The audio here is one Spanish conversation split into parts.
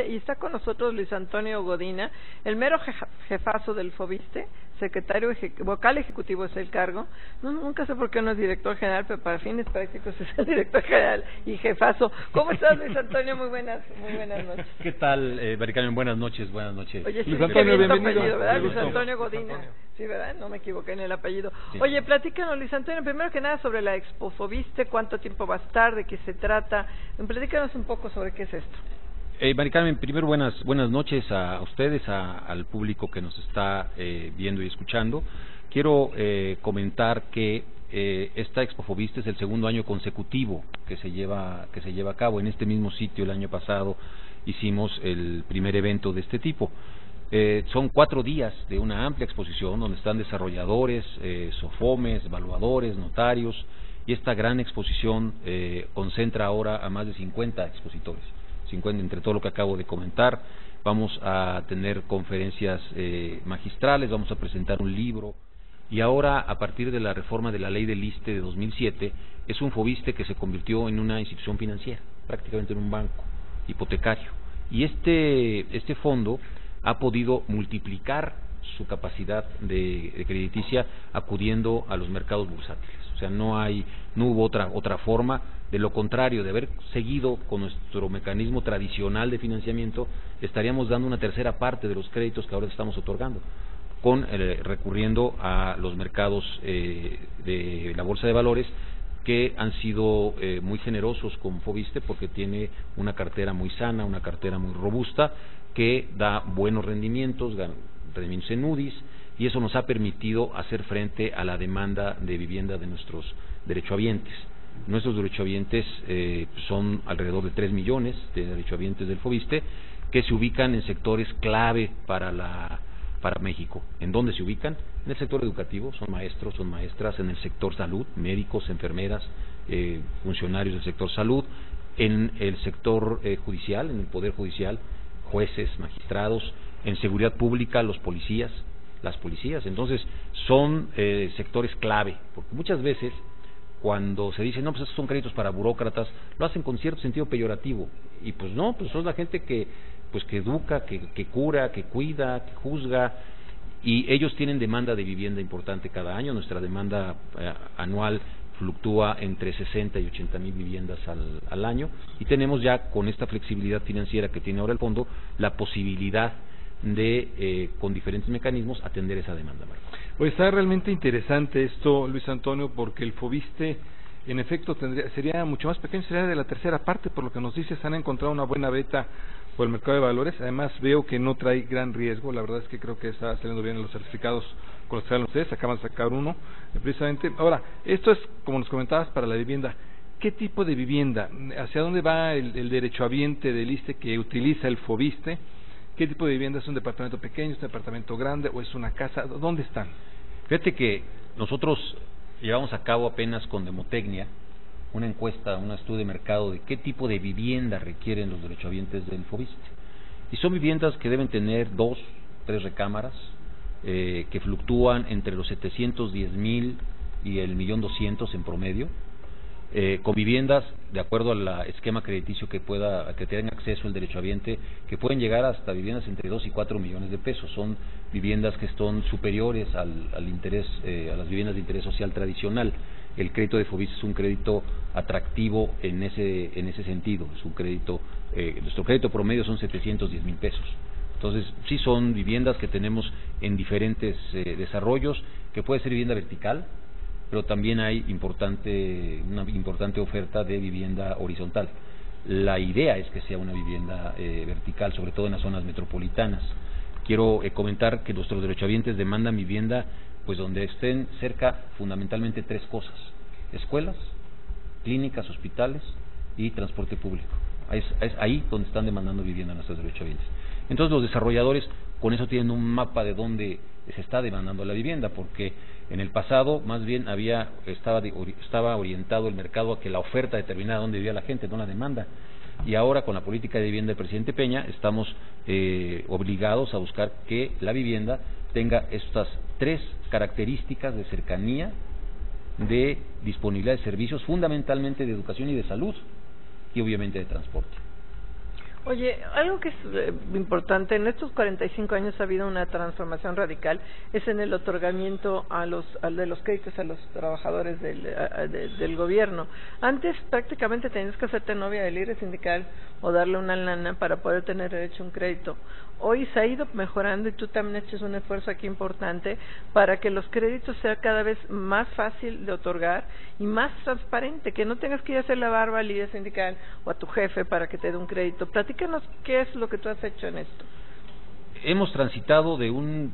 Y está con nosotros Luis Antonio Godina, el mero jefazo del Foviste, secretario vocal ejecutivo es el cargo. Nunca sé por qué no es director general, pero para fines prácticos es el director general y jefazo. ¿Cómo estás, Luis Antonio? Muy buenas noches. ¿Qué tal, Maricarmen? Buenas noches. Oye, sí, Luis Antonio, bienvenido. Apellido, ¿verdad? Luis Antonio Godina. Sí, ¿verdad? No me equivoqué en el apellido. Sí. Oye, platícanos, Luis Antonio, primero que nada sobre la Expo Foviste, cuánto tiempo va a estar, de qué se trata. Platícanos un poco sobre qué es esto. Maricarmen, primero buenas noches a ustedes, al público que nos está viendo y escuchando. Quiero comentar que esta Expo Foviste es el segundo año consecutivo que se lleva a cabo. En este mismo sitio el año pasado hicimos el primer evento de este tipo. Son 4 días de una amplia exposición donde están desarrolladores, SOFOMES, evaluadores, notarios, y esta gran exposición concentra ahora a más de 50 expositores. 50 entre todo lo que acabo de comentar. Vamos a tener conferencias magistrales, vamos a presentar un libro, y ahora, a partir de la reforma de la ley del ISSSTE de 2007, es un Foviste que se convirtió en una institución financiera, prácticamente en un banco hipotecario, y este fondo ha podido multiplicar su capacidad de crediticia acudiendo a los mercados bursátiles. O sea, no hubo otra forma. De lo contrario, de haber seguido con nuestro mecanismo tradicional de financiamiento, estaríamos dando una tercera parte de los créditos que ahora estamos otorgando, recurriendo a los mercados de la Bolsa de Valores, que han sido muy generosos con Foviste porque tiene una cartera muy sana, una cartera muy robusta, que da buenos rendimientos en UDIs, y eso nos ha permitido hacer frente a la demanda de vivienda de nuestros derechohabientes. Nuestros derechohabientes son alrededor de 3 millones de derechohabientes del Foviste, que se ubican en sectores clave para México. ¿En dónde se ubican? En el sector educativo, son maestros, son maestras; en el sector salud, médicos, enfermeras, funcionarios del sector salud; en el sector judicial, en el Poder Judicial, jueces, magistrados; en seguridad pública, los policías, las policías. Entonces, son sectores clave, porque muchas veces cuando se dice, no, pues estos son créditos para burócratas, lo hacen con cierto sentido peyorativo, y pues no, pues son la gente que educa, que cura, que cuida, que juzga, y ellos tienen demanda de vivienda importante cada año. Nuestra demanda anual fluctúa entre 60 y 80 mil viviendas al año, y tenemos ya, con esta flexibilidad financiera que tiene ahora el fondo, la posibilidad de, con diferentes mecanismos, atender esa demanda, Marco. Pues está realmente interesante esto, Luis Antonio, porque el Foviste, en efecto, sería mucho más pequeño, sería de la tercera parte, por lo que nos dices. Han encontrado una buena beta por el mercado de valores. Además, veo que no trae gran riesgo. La verdad es que creo que está saliendo bien en los certificados con los que salen ustedes. Acaban de sacar uno, precisamente. Ahora, esto es, como nos comentabas, para la vivienda. ¿Qué tipo de vivienda? ¿Hacia dónde va el derechohabiente del ISSSTE que utiliza el Foviste? ¿Qué tipo de vivienda? ¿Es un departamento pequeño, es un departamento grande, o es una casa? ¿Dónde están? Fíjate que nosotros llevamos a cabo apenas con Demotecnia una encuesta, un estudio de mercado de qué tipo de vivienda requieren los derechohabientes del Foviste. Y son viviendas que deben tener 2, 3 recámaras, que fluctúan entre los 710,000 y el 1,200,000 en promedio, con viviendas de acuerdo al esquema crediticio que tengan acceso el derechohabiente, que pueden llegar hasta viviendas entre 2 y 4 millones de pesos. Son viviendas que son superiores al interés, a las viviendas de interés social tradicional. El crédito de Foviste es un crédito atractivo en ese sentido. Es un crédito, nuestro crédito promedio son 710,000 pesos. Entonces, sí son viviendas que tenemos en diferentes desarrollos, que puede ser vivienda vertical, pero también hay una importante oferta de vivienda horizontal. La idea es que sea una vivienda vertical, sobre todo en las zonas metropolitanas. Quiero comentar que nuestros derechohabientes demandan vivienda pues donde estén cerca fundamentalmente 3 cosas: escuelas, clínicas, hospitales y transporte público. Es ahí donde están demandando vivienda nuestros derechohabientes. Entonces, los desarrolladores con eso tienen un mapa de dónde se está demandando la vivienda, porque en el pasado más bien estaba orientado el mercado a que la oferta determinara dónde vivía la gente, no la demanda. Y ahora, con la política de vivienda del presidente Peña, estamos obligados a buscar que la vivienda tenga estas 3 características de cercanía, de disponibilidad de servicios, fundamentalmente de educación y de salud, y obviamente de transporte. Oye, algo que es importante, en estos 45 años ha habido una transformación radical, es en el otorgamiento de los créditos a los trabajadores del gobierno. Antes prácticamente tenías que hacerte novia del líder sindical o darle una lana para poder tener derecho a un crédito. Hoy se ha ido mejorando y tú también echas un esfuerzo aquí importante para que los créditos sea cada vez más fácil de otorgar y más transparente, que no tengas que ir a hacer la barba al líder sindical o a tu jefe para que te dé un crédito. Platícanos qué es lo que tú has hecho en esto. Hemos transitado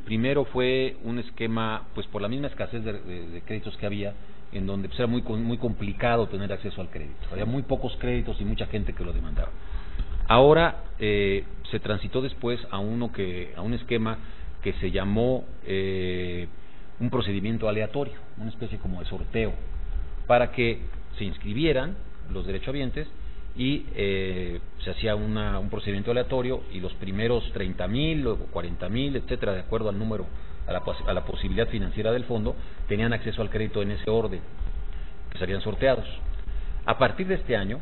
primero fue un esquema, pues por la misma escasez de créditos que había, en donde pues era muy complicado tener acceso al crédito. Había muy pocos créditos y mucha gente que lo demandaba. Ahora se transitó después a un esquema que se llamó un procedimiento aleatorio, una especie como de sorteo, para que se inscribieran los derechohabientes y se hacía un procedimiento aleatorio y los primeros 30,000, luego 40,000, etcétera, de acuerdo al número, a la posibilidad financiera del fondo, tenían acceso al crédito en ese orden, que serían sorteados. A partir de este año,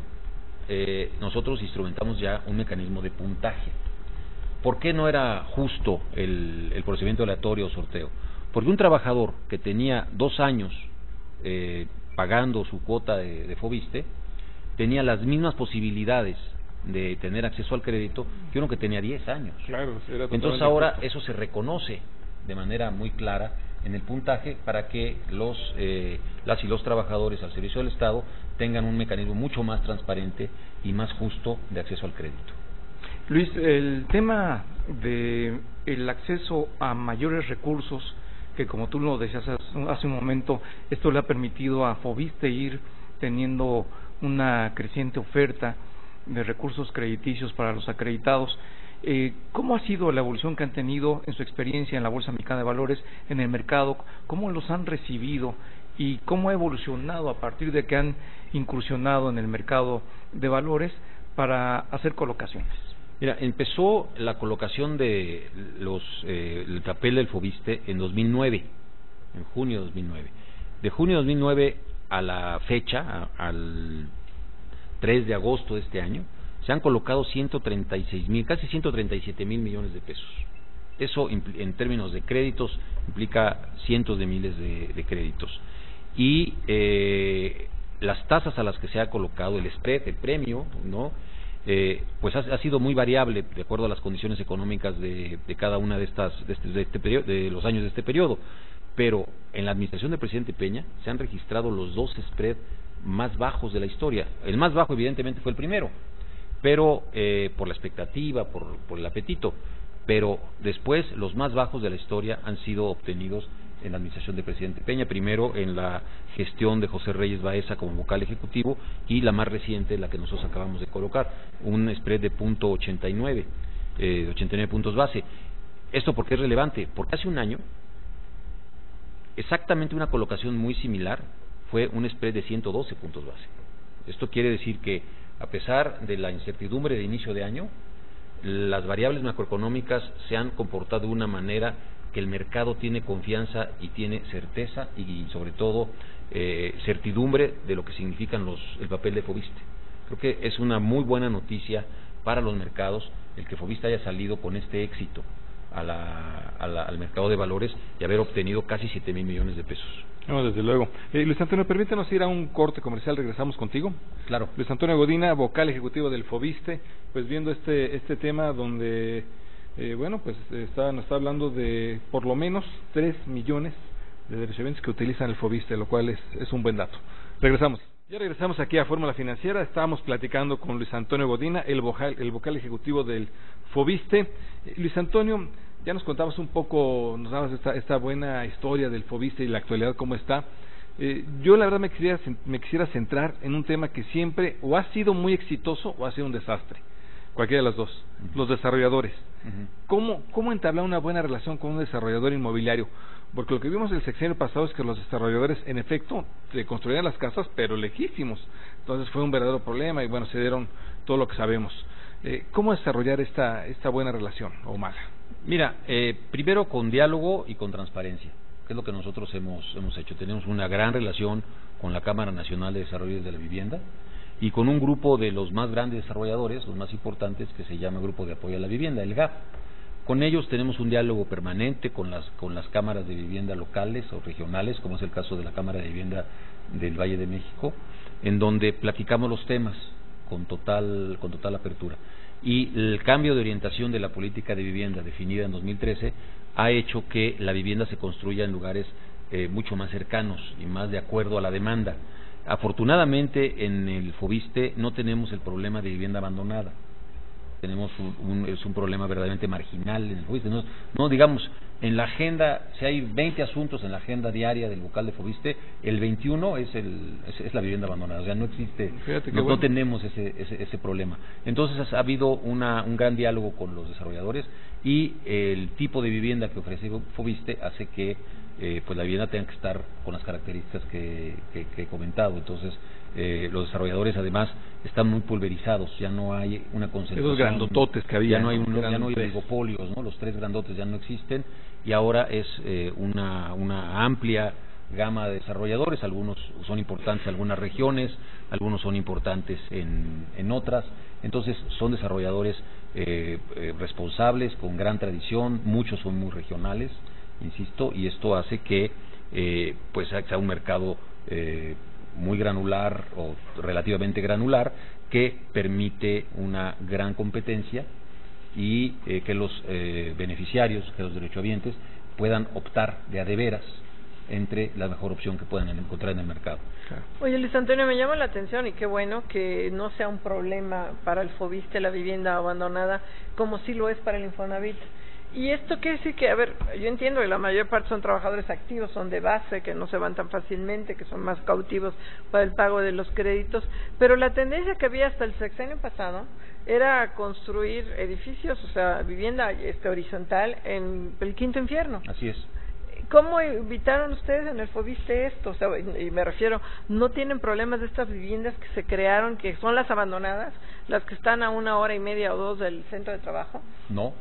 nosotros instrumentamos ya un mecanismo de puntaje. ¿Por qué no era justo el procedimiento aleatorio o sorteo? Porque un trabajador que tenía 2 años pagando su cuota de Fobiste tenía las mismas posibilidades de tener acceso al crédito que uno que tenía 10 años. Claro, entonces ahora justo. Eso se reconoce de manera muy clara en el puntaje para que las y los trabajadores al servicio del Estado tengan un mecanismo mucho más transparente y más justo de acceso al crédito. Luis, el tema de el acceso a mayores recursos, que como tú lo decías hace un momento, esto le ha permitido a Fobiste ir teniendo una creciente oferta de recursos crediticios para los acreditados. ¿Cómo ha sido la evolución que han tenido en su experiencia en la Bolsa Mexicana de Valores, en el mercado? ¿Cómo los han recibido y cómo ha evolucionado a partir de que han incursionado en el mercado de valores para hacer colocaciones? Mira, empezó la colocación de el papel del Fobiste en 2009, en junio de 2009. De junio de 2009 a la fecha, al 3 de agosto de este año, se han colocado 136,000, casi 137,000 millones de pesos. Eso en términos de créditos implica cientos de miles de créditos. Y las tasas a las que se ha colocado, el spread, el premio, ¿no? Pues ha sido muy variable de acuerdo a las condiciones económicas de cada una de los años de este periodo. Pero en la administración del presidente Peña se han registrado los 2 spread más bajos de la historia. El más bajo evidentemente fue el primero, pero por la expectativa, por el apetito, pero después los más bajos de la historia han sido obtenidos en la administración del presidente Peña, primero en la gestión de José Reyes Baeza como vocal ejecutivo y la más reciente, la que nosotros acabamos de colocar, un spread de 0.89, 89 puntos base. ¿Esto por qué es relevante? Porque hace un año exactamente una colocación muy similar fue un spread de 112 puntos base. Esto quiere decir que a pesar de la incertidumbre de inicio de año, las variables macroeconómicas se han comportado de una manera que el mercado tiene confianza y tiene certeza y sobre todo certidumbre de lo que significan el papel de Fobiste. Creo que es una muy buena noticia para los mercados el que Fobiste haya salido con este éxito al mercado de valores y haber obtenido casi 7,000 millones de pesos. No, desde luego. Luis Antonio, permítanos ir a un corte comercial, regresamos contigo. Claro. Luis Antonio Godina, vocal ejecutivo del Fobiste, pues viendo este tema donde, nos está hablando de por lo menos 3 millones de derechohabientes que utilizan el Fobiste, lo cual es un buen dato. Regresamos. Ya regresamos aquí a Fórmula Financiera. Estábamos platicando con Luis Antonio Godina, el vocal ejecutivo del Fobiste. Luis Antonio, ya nos contabas un poco, nos dabas esta buena historia del Fobiste y la actualidad cómo está. Yo la verdad me quisiera centrar en un tema que siempre o ha sido muy exitoso o ha sido un desastre, cualquiera de las dos, los desarrolladores. ¿Cómo entablar una buena relación con un desarrollador inmobiliario? Porque lo que vimos el sexenio pasado es que los desarrolladores en efecto construían las casas pero lejísimos, entonces fue un verdadero problema y bueno, se dieron todo lo que sabemos. ¿Cómo desarrollar esta buena relación o mala? Mira, primero con diálogo y con transparencia, que es lo que nosotros hemos hecho. Tenemos una gran relación con la Cámara Nacional de Desarrollo de la Vivienda y con un grupo de los más grandes desarrolladores, los más importantes, que se llama Grupo de Apoyo a la Vivienda, el GAP. Con ellos tenemos un diálogo permanente con las cámaras de vivienda locales o regionales, como es el caso de la Cámara de Vivienda del Valle de México, en donde platicamos los temas con total apertura. Y el cambio de orientación de la política de vivienda definida en 2013 ha hecho que la vivienda se construya en lugares mucho más cercanos y más de acuerdo a la demanda. Afortunadamente en el Foviste no tenemos el problema de vivienda abandonada. Tenemos es un problema verdaderamente marginal en el Foviste. No digamos, en la agenda, si hay 20 asuntos en la agenda diaria del vocal de Foviste, el 21 es la vivienda abandonada. O sea, no existe, no tenemos ese problema. Entonces ha habido un gran diálogo con los desarrolladores, y el tipo de vivienda que ofrece Foviste hace que pues la vivienda tenga que estar con las características que he comentado. Entonces los desarrolladores además están muy pulverizados, ya no hay una concentración. Esos grandototes que había, ya no hay oligopolios, ¿no? Los tres grandotes ya no existen, y ahora es una amplia gama de desarrolladores. Algunos son importantes en algunas regiones, algunos son importantes en otras. Entonces son desarrolladores responsables, con gran tradición, muchos son muy regionales, insisto, y esto hace que pues sea un mercado muy granular o relativamente granular, que permite una gran competencia, y que los beneficiarios, que los derechohabientes puedan optar de a de veras entre la mejor opción que puedan encontrar en el mercado. Oye, Luis Antonio, me llama la atención, y qué bueno que no sea un problema para el Foviste la vivienda abandonada, como sí lo es para el Infonavit. Y esto quiere decir que, a ver, yo entiendo que la mayor parte son trabajadores activos, son de base, que no se van tan fácilmente, que son más cautivos para el pago de los créditos, pero la tendencia que había hasta el sexenio pasado era construir edificios, o sea, vivienda horizontal en el quinto infierno. Así es. ¿Cómo evitaron ustedes en el Foviste esto? O sea, y me refiero, ¿no tienen problemas de estas viviendas que se crearon, que son las abandonadas, las que están a 1 hora y media o 2 del centro de trabajo? No.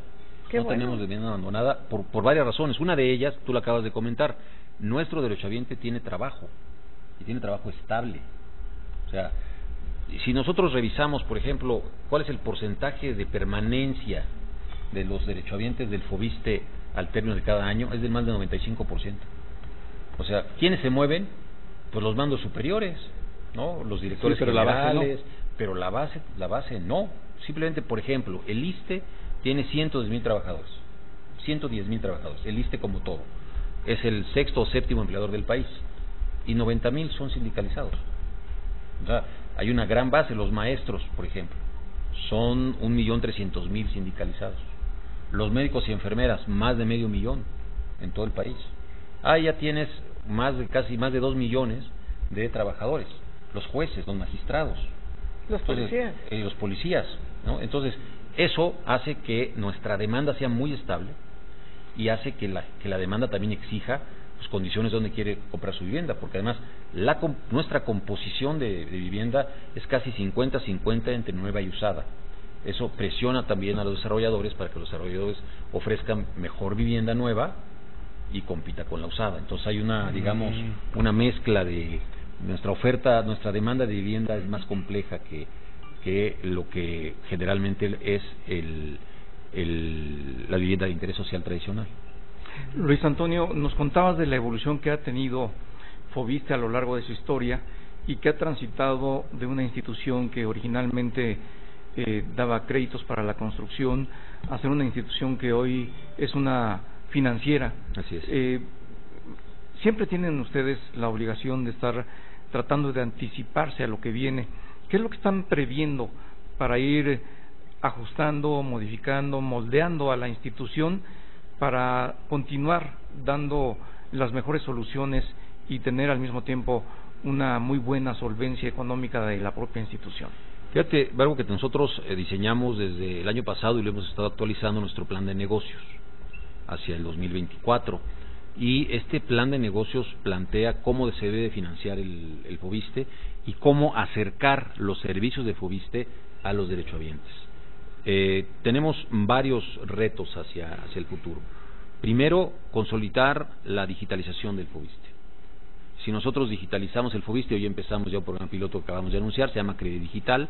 No tenemos vivienda abandonada por varias razones. Una de ellas, tú la acabas de comentar, nuestro derechohabiente tiene trabajo, y tiene trabajo estable. O sea, si nosotros revisamos, por ejemplo, cuál es el porcentaje de permanencia de los derechohabientes del Foviste al término de cada año, es de más del 95%. O sea, ¿quiénes se mueven? Pues los mandos superiores, ¿no? Los directores generales, pero la base no. Simplemente, por ejemplo, el ISSSTE tiene 110,000 trabajadores, 110,000 trabajadores, el ISSSTE como todo. Es el 6º o 7º empleador del país, y 90,000 son sindicalizados. O sea, hay una gran base. Los maestros, por ejemplo, son 1,300,000 sindicalizados. Los médicos y enfermeras, más de 500,000 en todo el país. Ya tienes casi más de 2 millones de trabajadores. Los jueces, los magistrados, los policías, los policías, ¿no? Entonces eso hace que nuestra demanda sea muy estable, y hace que la demanda también exija pues, condiciones donde quiere comprar su vivienda, porque además nuestra composición de vivienda es casi 50-50 entre nueva y usada. Eso presiona también a los desarrolladores para que los desarrolladores ofrezcan mejor vivienda nueva y compita con la usada. Entonces hay digamos, una mezcla de nuestra oferta, nuestra demanda de vivienda es más compleja que lo que generalmente es la vivienda de interés social tradicional. Luis Antonio, nos contabas de la evolución que ha tenido Foviste a lo largo de su historia, y que ha transitado de una institución que originalmente daba créditos para la construcción a ser una institución que hoy es una financiera. Así es. Siempre tienen ustedes la obligación de estar tratando de anticiparse a lo que viene. ¿Qué es lo que están previendo para ir ajustando, modificando, moldeando a la institución para continuar dando las mejores soluciones y tener al mismo tiempo una muy buena solvencia económica de la propia institución? Fíjate, algo que nosotros diseñamos desde el año pasado, y lo hemos estado actualizando, nuestro plan de negocios hacia el 2024. Y este plan de negocios plantea cómo se debe financiar el Foviste y cómo acercar los servicios de Foviste a los derechohabientes. Tenemos varios retos hacia el futuro. Primero, consolidar la digitalización del Foviste. Si nosotros digitalizamos el Foviste, hoy empezamos ya un programa piloto que acabamos de anunciar, se llama Crédito Digital,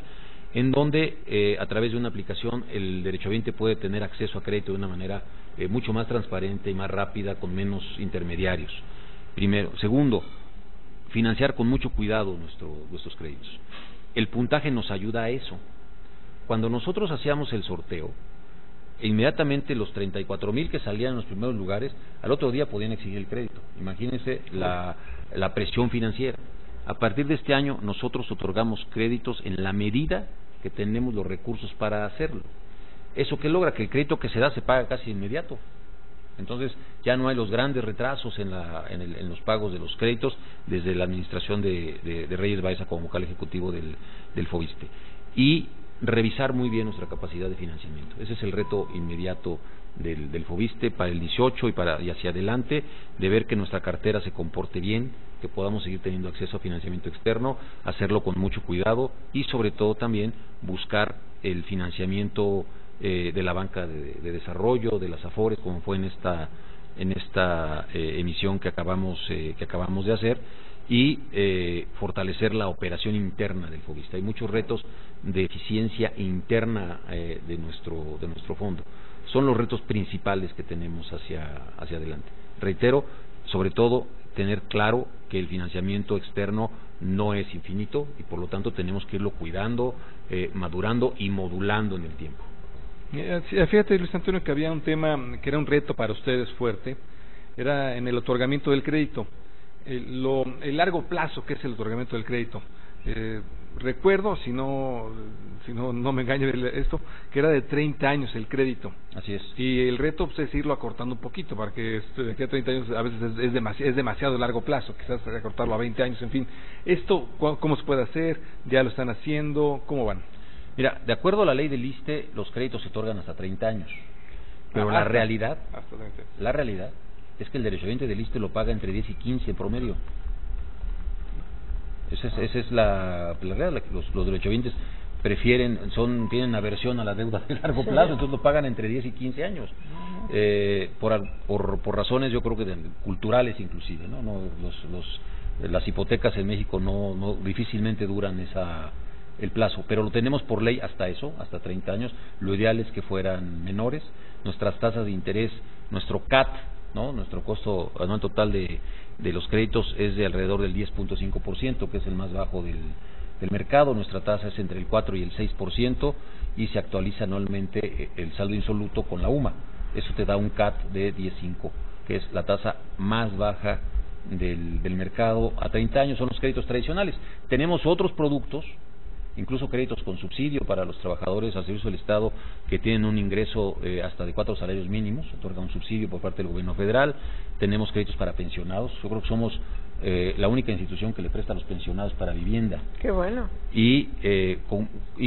en donde a través de una aplicación el derechohabiente puede tener acceso a crédito de una manera mucho más transparente y más rápida, con menos intermediarios. Primero. Segundo, financiar con mucho cuidado nuestros créditos. El puntaje nos ayuda a eso. Cuando nosotros hacíamos el sorteo, inmediatamente los 34,000 que salían en los primeros lugares, al otro día podían exigir el crédito. Imagínense la presión financiera. A partir de este año nosotros otorgamos créditos en la medida que tenemos los recursos para hacerlo. ¿Eso qué logra? Que el crédito que se da se paga casi inmediato. Entonces ya no hay los grandes retrasos en los pagos de los créditos desde la administración de Reyes Baeza como vocal ejecutivo del Foviste. Y revisar muy bien nuestra capacidad de financiamiento. Ese es el reto inmediato del Foviste para el 18 y hacia adelante, de ver que nuestra cartera se comporte bien, que podamos seguir teniendo acceso a financiamiento externo, hacerlo con mucho cuidado y sobre todo también buscar el financiamiento de la banca de desarrollo, de las AFORES, como fue en esta emisión que acabamos de hacer, y fortalecer la operación interna del Foviste. Hay muchos retos de eficiencia interna de nuestro fondo. Son los retos principales que tenemos hacia adelante. Reitero, sobre todo, tener claro que el financiamiento externo no es infinito y por lo tanto tenemos que irlo cuidando, madurando y modulando en el tiempo. Fíjate, Luis Antonio, que había un tema que era un reto para ustedes fuerte, era en el otorgamiento del crédito, el largo plazo que es el otorgamiento del crédito. Recuerdo, si no me engaño esto, que era de 30 años el crédito. Así es. Y el reto pues, es irlo acortando un poquito, para que de aquí a 30 años a veces es demasiado largo plazo, quizás acortarlo a 20 años, en fin. ¿Esto cómo se puede hacer? ¿Ya lo están haciendo? ¿Cómo van? Mira, de acuerdo a la ley del ISSSTE, los créditos se otorgan hasta 30 años. Pero la realidad es que el derechohabiente del ISSSTE lo paga entre 10 y 15 en promedio. Esa es la realidad. Los derechohabientes tienen aversión a la deuda de largo plazo, entonces lo pagan entre 10 y 15 años. Por razones, yo creo que culturales inclusive, ¿no? Las hipotecas en México no difícilmente duran el plazo, pero lo tenemos por ley hasta 30 años. Lo ideal es que fueran menores. Nuestras tasas de interés, nuestro CAT, ¿no? Nuestro costo anual total de los créditos es de alrededor del 10.5%, que es el más bajo del mercado. Nuestra tasa es entre el 4 y el 6% y se actualiza anualmente el saldo insoluto con la UMA. Eso te da un CAT de 10.5, que es la tasa más baja del mercado a 30 años. Son los créditos tradicionales. Tenemos otros productos, incluso créditos con subsidio para los trabajadores al servicio del Estado que tienen un ingreso hasta de 4 salarios mínimos, otorga un subsidio por parte del gobierno federal. Tenemos créditos para pensionados. Yo creo que somos la única institución que le presta a los pensionados para vivienda. Qué bueno. Y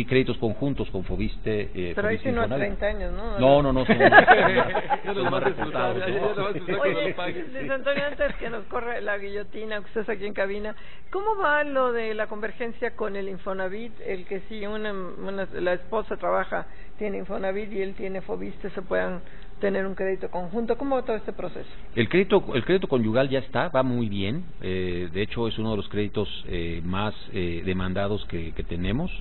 créditos conjuntos con Foviste. Pero ahí sí no a 30 años, ¿no? No. Son más resultados. Oye, Luis Antonio, antes que nos corra la guillotina, que estás aquí en cabina, ¿cómo va lo de la convergencia con el Infonavit? El que si la esposa tiene Infonavit y él tiene Foviste, se puedan tener un crédito conjunto. ¿Cómo va todo este proceso? El crédito conyugal ya va muy bien. De hecho, es uno de los créditos más demandados que tenemos.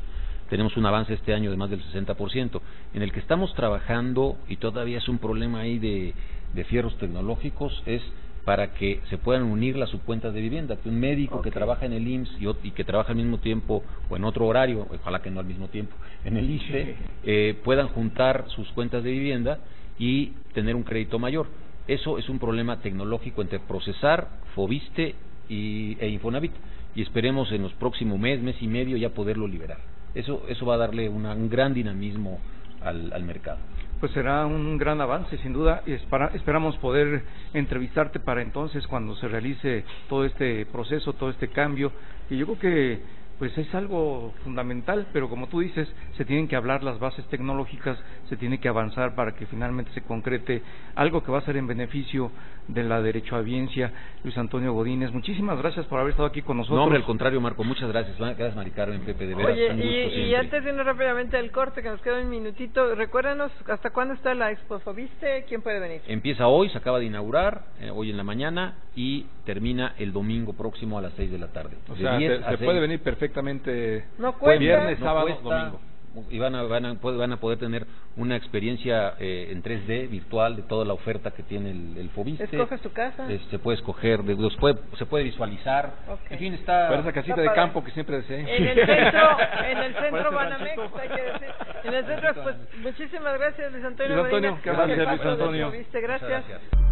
Tenemos un avance este año de más del 60%, en el que estamos trabajando, y todavía es un problema ahí de fierros tecnológicos, es para que se puedan unir las subcuentas de vivienda, que un médico que trabaja en el IMSS y que trabaja al mismo tiempo, o en otro horario, ojalá que no al mismo tiempo, en el ISSSTE, puedan juntar sus cuentas de vivienda y tener un crédito mayor. Eso es un problema tecnológico entre Procesar, Foviste e Infonavit, y esperemos en los próximos mes y medio ya poderlo liberar. Eso va a darle un gran dinamismo al mercado. Pues será un gran avance, sin duda, y esperamos poder entrevistarte para entonces, cuando se realice todo este proceso, todo este cambio. Y yo creo que pues es algo fundamental, pero como tú dices, se tienen que hablar las bases tecnológicas, se tiene que avanzar para que finalmente se concrete algo que va a ser en beneficio de la derechohabiencia. Luis Antonio Godínez, muchísimas gracias por haber estado aquí con nosotros. No, hombre, al contrario, Marco, muchas gracias. Gracias, Mari Carmen, Pepe, de veras. Oye, un gusto y antes de irnos rápidamente al corte, que nos queda un minutito, recuérdanos, ¿hasta cuándo está la Expo Foviste? ¿Quién puede venir? Empieza hoy, se acaba de inaugurar, hoy en la mañana, y termina el domingo próximo a las 6 de la tarde. O De sea, 10 a se 6. puede venir perfectamente No cuesta. viernes, No sábado, cuesta, domingo. y van a poder tener una experiencia en 3D virtual de toda la oferta que tiene el Foviste. ¿Escoges tu casa? Se puede escoger, se puede visualizar. Okay. En fin, está... Para esa casita de campo que siempre deseé. En el centro Parece Banamex, ranchito. hay que decir. En el centro, pues, muchísimas gracias, Luis Antonio. Luis Antonio, Godínez, gracias, jefazo Luis del Antonio. Foviste. Muchas Gracias. gracias.